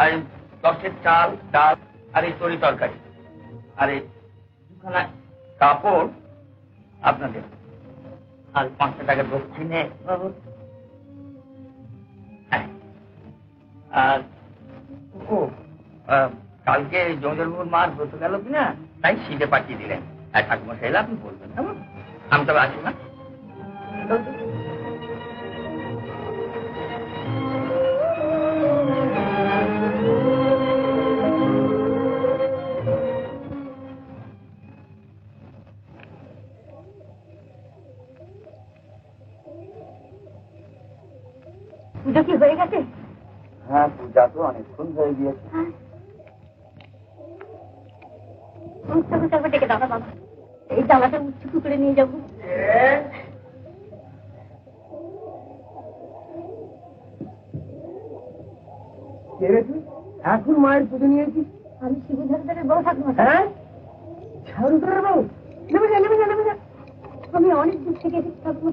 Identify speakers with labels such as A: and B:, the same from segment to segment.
A: আর 10 চাল ডাল আর এই তরি তরকারি আর এই 2খানা কাপড় আপনাদের আর 500 টাকা দক্ষিণে আর কালকে জমিদার মার ব্রত গেল কিনা তাই শীতে পাঠিয়ে দিলেন। ঠাকুমা এলে আপনি বলবেন। আমি তবে আছি না।
B: পূজা কি হয়ে গেছে?
A: হ্যাঁ, পূজা তো অনেকক্ষণ হয়ে গিয়েছে।
B: ডেকে দাও বাবা, এই জামাটা উচ্চু করে নিয়ে যাবো।
C: এখন মায়ের পুজো নিয়েছি।
B: আমি শিবু ঝাড়ুদারের বউ ঠাকুমা।
C: হ্যাঁ, ঝাড়ুদারের বউ? নেমে যা নেমে যা নেমে যা।
B: আমি অনেক দূর থেকে এসেছি ঠাকুমা।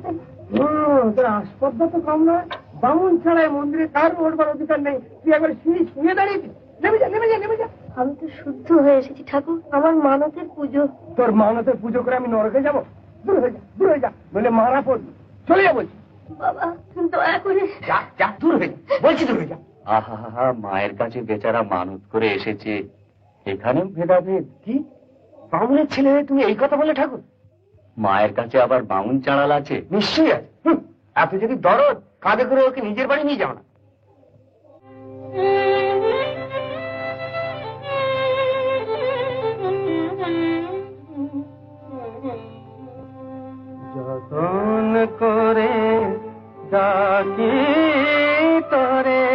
C: তোর আসপদ্দা তো কম নয়। বামুন ছাড়াই মন্দিরে কার ওঠবার অধিকার নেই। তুই একবার শুয়ে দাঁড়িয়েছিস। নেমে যা নেমে যা নেমে যা।
B: আমি তো শুদ্ধ হয়ে এসেছি ঠাকুর, আমার মানতের পুজো।
C: তোর মানতের পুজো করে আমি নরকে যাবো? দূর হয়ে যা, দূর হয়ে যা, নইলে মারা পড়বি। চলে যা বলছি।
B: বাবা দয়া করে
C: যা যা, দূর হয়ে যা বলছি, দূর হয়ে যা।
A: আহা, মায়ের কাছে বেচারা মানত করে এসেছে, এখানেও ভেদাভেদ। কি বামুনের ছেলে তুমি এই কথা বলে ঠাকুর? মায়ের কাছে আবার বামুন চাড়াল আছে?
C: নিশ্চয়ই আছে। এত যদি দরদ, কাঁধে করে ওকে নিজের বাড়ি নিয়ে যাও না। যতন করে ডাকি তোরে,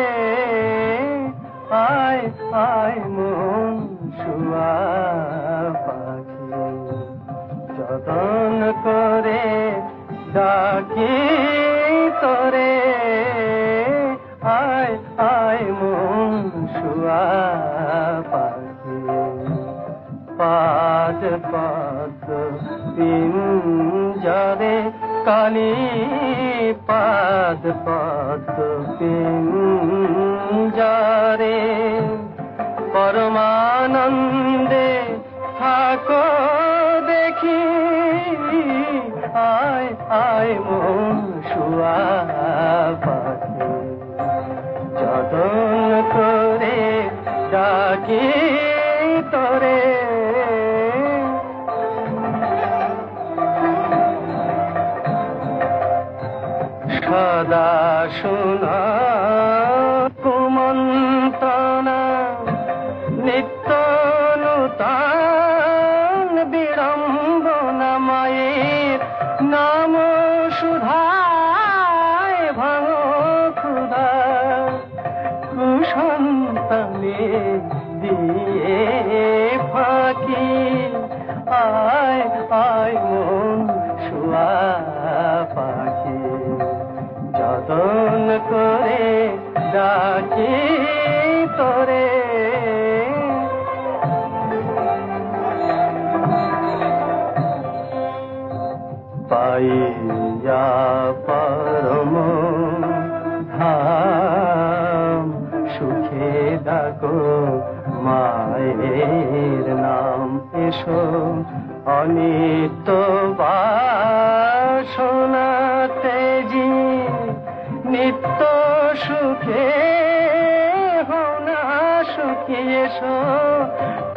C: আয় আয় মন শুয়া পাখি। যতন করে ডাকি তোরে, আয় আয় মন শুয়া পাখি। পাদ পাদ পিঞ্জরে কালী, পাদ পাদ পিঞ্জরে পরমানন্দে থাকো দেখি, আয় আয় মন শুয়া পাখি। যতন করে ডাকি তোরে, সদা শোনা কুমন্ত্রণা, নিত্য নূতন বিড়ম্বনা। মায়ের নাম সুধায় ভাঙো ক্ষুধা, কুসন্তানে দিয়ে ফাঁকি। আয় আয় মন শুয়া পাখি। যতন করে ডাকি তোরে, পাইয়া পরম ধাম, সুখে ডাকো মায়ের নাম। এসো অনিত্য বাসনা তেজি, নিত্য সুখে হও না সুখী। এসো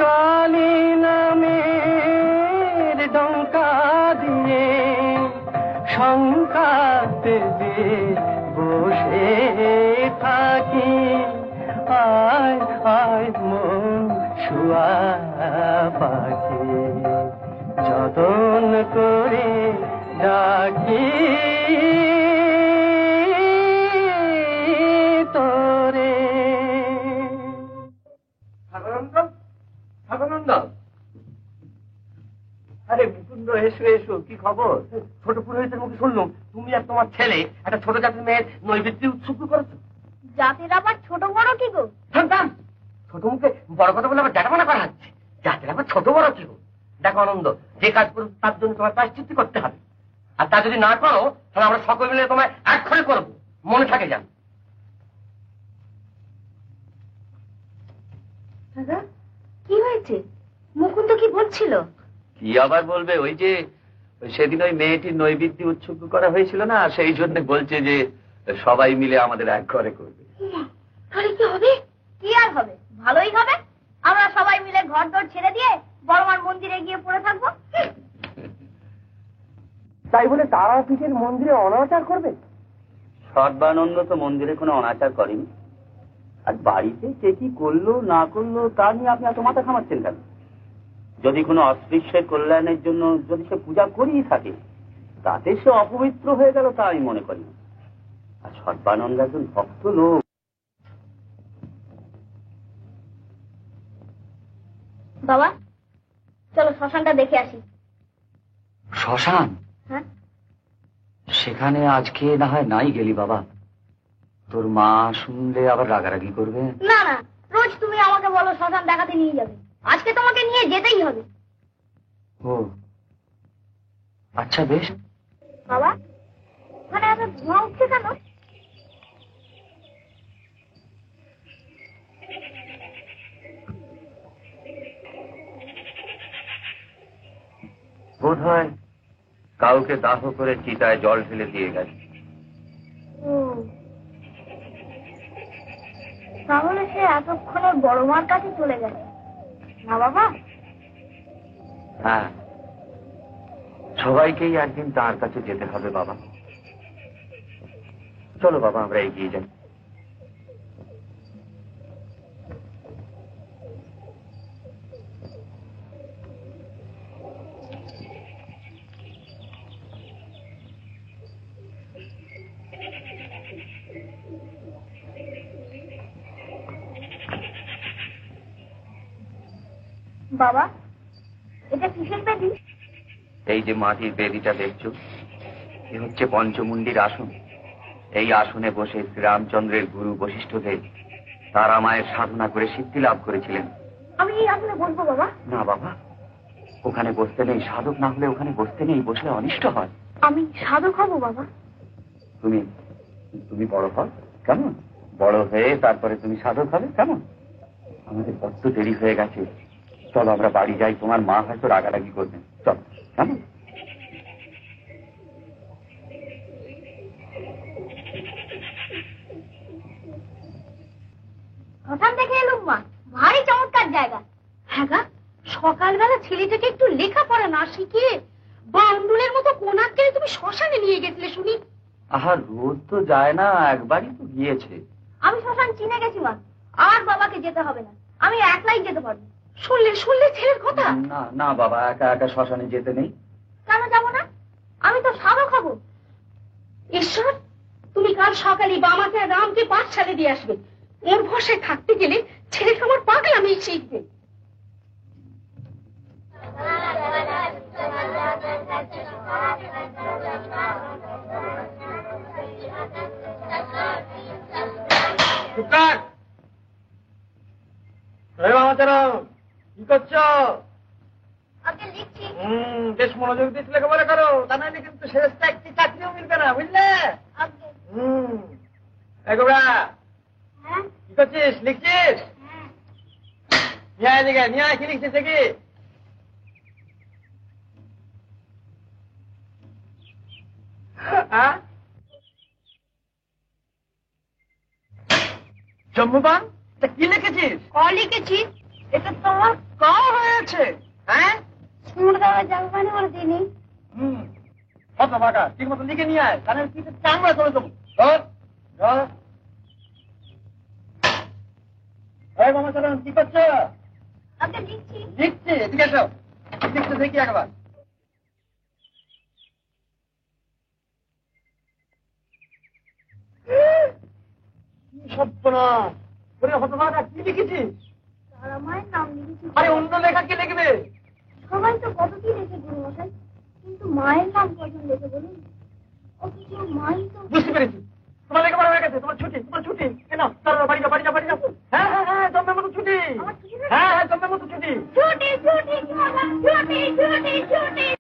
C: কালী নামের ডঙ্কা দিয়ে, শঙ্কা তেজে বসে থাকি। আয় আয় মন শুয়া পাখি। যতন করে ডাকি তোরে। আরে মুকুন্দ, এসো এসো। কি খবর? ছোট পুরোহিতের মুখে শুনলাম তুমি আর তোমার ছেলে একটা ছোট জাতের মেয়ের নৈবেদ্য উৎসুক করেছো।
B: জাতের আবার ছোট বড় কি গো?
C: সন্তান, ছোট মুখে বড় কথা বলে আবার ডাটামানা করা হচ্ছে। জাতের আবার ছোট বড় কি গো? দেখো আনন্দ, যে কাজ করো তার জন্য তোমার প্রায়শ্চিত্ত করতে হবে। আর তা যদি না করো তাহলে আমরা সকল মিলে তোমায় এক করে করবো, মনে থাকে যান।
B: দাদা কি হয়েছে? মুকুন্দ কি বলছিল?
A: কি আবার বলবে, ওই যে সেদিন ওই মেয়েটির নৈবেদ্য উৎসর্গ করা হয়েছিল না, সেই জন্য বলছে যে সবাই মিলে আমাদের এক ঘরে করবে।
B: তাহলে কি হবে? কি আর হবে, ভালোই হবে। আমরা সবাই মিলে ঘর দর ছেড়ে দিয়ে বড়মার মন্দিরে গিয়ে পড়ে থাকবো।
C: তাই বলে তারাপীঠের মন্দিরে অনাচার করবে?
A: সর্বানন্দ তো মন্দিরে কোনো অনাচার করেনি, আর বাড়িতে কে কি করলো না করলো তা নিয়ে আপনি এত মাথা ঘামাচ্ছেন কেন? যদি কোনো অস্পৃশ্যের কল্যাণের জন্য যদি সে পূজা করিয়ে থাকে, তাতে সে অপবিত্র হয়ে গেল তা আমি মনে করি না। আর সর্বানন্দ একজন ভক্ত লোক।
B: বাবা চলো শ্মশানটা দেখে আসি।
A: শ্মশান?
B: হ্যাঁ।
A: সেখানে আজকে না হয় নাই গেলি বাবা, তোর মা শুনলে আবার রাগারাগি করবে।
B: না না, রোজ তুমি আমাকে বলো শ্মশান দেখাতে নিয়ে যাবে, আজকে তোমাকে নিয়ে যেতেই হবে।
A: ও আচ্ছা বেশ।
B: বাবা মানে এত ধোঁয়া উঠছে কেন?
A: বোধ হয় কাউকে দাহ করে চিতায় জল ঢেলে দিয়ে গেছে।
B: তাহলে সে এতক্ষণে বড় মার কাছে চলে গেছে না বাবা?
A: হ্যাঁ, সবাইকেই একদিন তার কাছে যেতে হবে বাবা। চলো বাবা আমরা এগিয়ে যাই।
B: বাবা এটা কিসের বেদি?
A: এই যে মাটির বেদিটা দেখছো, এ হচ্ছে পঞ্চমুণ্ডির আসন। এই আসনে বসে শ্রীরামচন্দ্রের গুরু বশিষ্ঠদেব তারা মায়ের সাধনা করে সিদ্ধি লাভ করেছিলেন।
B: আমি এই আসনে বসবো বাবা?
A: না বাবা, ওখানে বসতে নেই। সাধক না হলে ওখানে বসতে নেই, বসলে অনিষ্ট হয়।
B: আমি সাধক হব বাবা?
A: তুমি তুমি বড় হও কেমন, বড় হয়ে তারপরে তুমি সাধক হবে কেমন? আমাদের কত দেরি হয়ে গেছে, চলো আমরা বাড়ি যাই, তোমার মা হয়তো রাগারাগি করবেন। চল কেমন?
B: শ্মশান দেখে এলুম মা, ভারী চমৎকার জায়গা। হ্যাঁ গা, সকালবেলা ছেলেটাকে একটু লেখাপড়া না শিখিয়ে বাউন্ডুলের মতো কোনাকে তুমি শ্মশানে নিয়ে গেছিলে শুনি।
A: আহা, রোজ তো যায় না, একবারই তো গিয়েছে।
B: আমি শ্মশান চিনে গেছি মা, আর বাবাকে যেতে হবে না, আমি একলাই যেতে পারবো। শুনলে শুনলে ছেলের কথা?
A: না না বাবা, একা একা শ্মশানে যেতে নেই।
B: কেন যাবো না? আমি তো সাধক হব। ঈশ্বর, তুমি কাল সকালে বামাকে রামকে পাঠশালে দিয়ে আসবে। ওর ভরসায় থাকতে গেলে ছেলেকে আমার পাগলামি শিখবে।
C: কি করছো?
B: আগে লিখছি।
C: বেশ মনোযোগ দিয়ে লেখাপড়া করো, তা নাহলে কিন্তু শেষটা একটি চাকরিও মিলবে না, বুঝলে?
B: আগে।
C: গোবরা
B: হ্যাঁ
C: কি করছিস? লিখছিস?
B: হ্যাঁ।
C: নিয়ে আয় দিকে, নিয়ে আয়, কি লিখছিস দেখি? জম্মুবান, তা কি লিখেছিস?
B: ক লিখেছি।
C: এটা তোমার ক হয়েছে। হ্যাঁ,
B: সুর গাওয়া যাবে মানে ওর দিনই।
C: কত বাটা ঠিক মতো লিখে নিয়ে আয়, কারণ তুই তো চাংলা করে দেবো। ধর ধর। এই মামা চলুন, কি করছো?
B: আগে লিখছি।
C: লিখছি, ঠিক আছে, লিখতে দেখি একবার। সপ্না হতভাগা, কি লিখেছিস?
B: তারা মায়ের নাম লিখেছি।
C: আরে অন্য লেখা কি লিখবে?
B: সবাই তো কত কি লিখে গুরু মশাই, কিন্তু মায়ের নাম কজন লিখে বলুন? অথচ মাই তো।
C: বুঝতে পেরেছি, তোমার লেখাপড়া হয়ে গেছে, তোমার ছুটি, তোমার ছুটি। কেন বাড়ি যাও, বাড়ি যাও, বাড়ি যাও। হ্যাঁ হ্যাঁ হ্যাঁ, জন্মের মতো ছুটি।
B: আমার ছুটি না?
C: হ্যাঁ হ্যাঁ, জন্মের মতো ছুটি।
B: ছুটি ছুটি ছুটি ছুটি ছুটি।